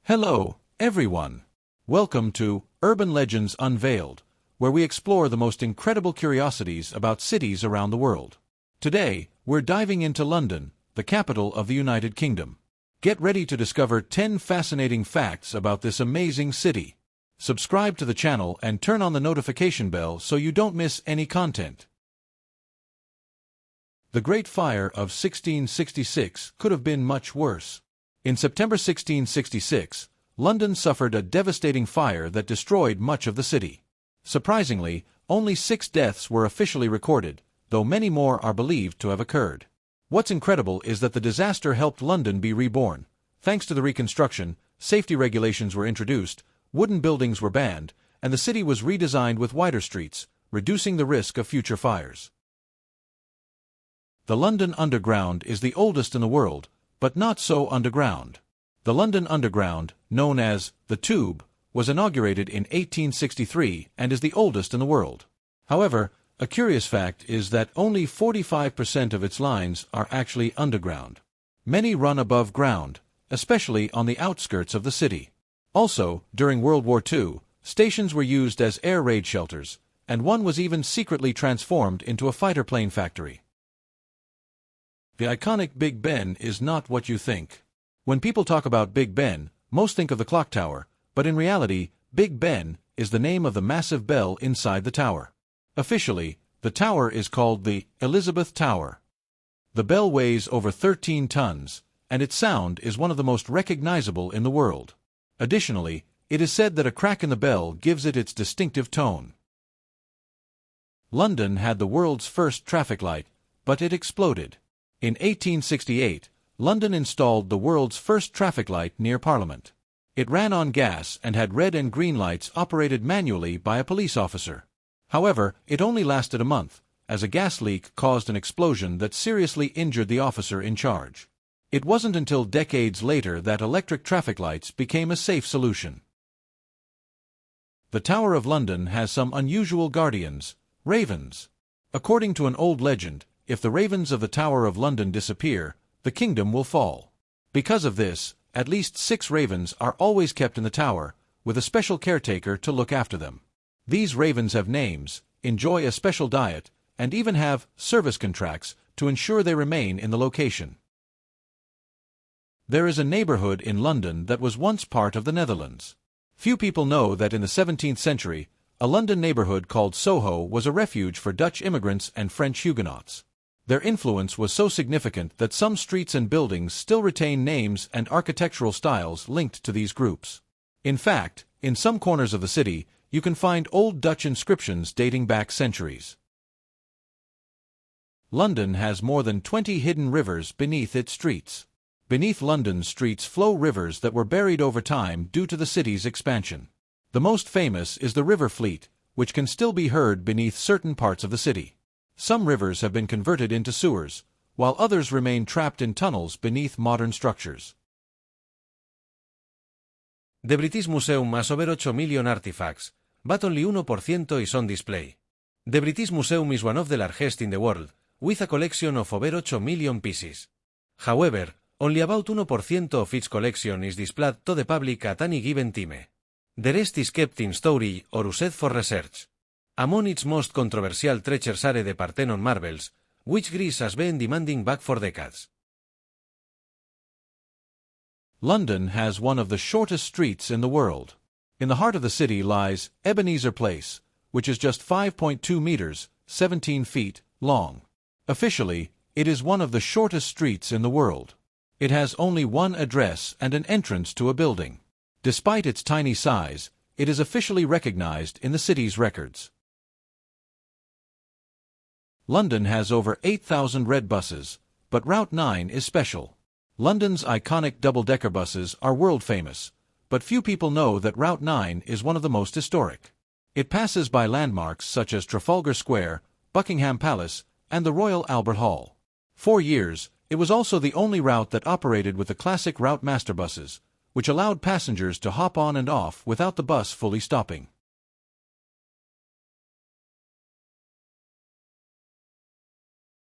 Hello, everyone. Welcome to Urban Legends Unveiled, where we explore the most incredible curiosities about cities around the world. Today, we're diving into London, the capital of the United Kingdom. Get ready to discover 10 fascinating facts about this amazing city. Subscribe to the channel and turn on the notification bell so you don't miss any content. The Great Fire of 1666 could have been much worse. In September 1666, London suffered a devastating fire that destroyed much of the city. Surprisingly, only 6 deaths were officially recorded, though many more are believed to have occurred. What's incredible is that the disaster helped London be reborn. Thanks to the reconstruction, safety regulations were introduced, wooden buildings were banned, and the city was redesigned with wider streets, reducing the risk of future fires. The London Underground is the oldest in the world, but not so underground. The London Underground, known as the Tube, was inaugurated in 1863 and is the oldest in the world. However, a curious fact is that only 45% of its lines are actually underground. Many run above ground, especially on the outskirts of the city. Also, during World War II, stations were used as air raid shelters, and one was even secretly transformed into a fighter plane factory. The iconic Big Ben is not what you think. When people talk about Big Ben, most think of the clock tower, but in reality, Big Ben is the name of the massive bell inside the tower. Officially, the tower is called the Elizabeth Tower. The bell weighs over 13 tons, and its sound is one of the most recognizable in the world. Additionally, it is said that a crack in the bell gives it its distinctive tone. London had the world's first traffic light, but it exploded. In 1868, London installed the world's first traffic light near Parliament. It ran on gas and had red and green lights operated manually by a police officer. However, it only lasted a month, as a gas leak caused an explosion that seriously injured the officer in charge. It wasn't until decades later that electric traffic lights became a safe solution. The Tower of London has some unusual guardians, ravens. According to an old legend, if the ravens of the Tower of London disappear, the kingdom will fall. Because of this, at least 6 ravens are always kept in the tower, with a special caretaker to look after them. These ravens have names, enjoy a special diet, and even have service contracts to ensure they remain in the location. There is a neighborhood in London that was once part of the Netherlands. Few people know that in the 17th century, a London neighborhood called Soho was a refuge for Dutch immigrants and French Huguenots. Their influence was so significant that some streets and buildings still retain names and architectural styles linked to these groups. In fact, in some corners of the city, you can find old Dutch inscriptions dating back centuries. London has more than 20 hidden rivers beneath its streets. Beneath London's streets flow rivers that were buried over time due to the city's expansion. The most famous is the River Fleet, which can still be heard beneath certain parts of the city. Some rivers have been converted into sewers, while others remain trapped in tunnels beneath modern structures. The British Museum has over 8 million artifacts, but only 1% is on display. The British Museum is one of the largest in the world, with a collection of over 8 million pieces. However, only about 1% of its collection is displayed to the public at any given time. The rest is kept in storage or used for research. Among its most controversial treasures are the Parthenon marbles, which Greece has been demanding back for decades. London has one of the shortest streets in the world. In the heart of the city lies Ebenezer Place, which is just 5.2 meters, 17 feet, long. Officially, it is one of the shortest streets in the world. It has only one address and an entrance to a building. Despite its tiny size, it is officially recognized in the city's records. London has over 8,000 red buses, but Route 9 is special. London's iconic double-decker buses are world-famous, but few people know that Route 9 is one of the most historic. It passes by landmarks such as Trafalgar Square, Buckingham Palace, and the Royal Albert Hall. For years, it was also the only route that operated with the classic Route Master buses, which allowed passengers to hop on and off without the bus fully stopping.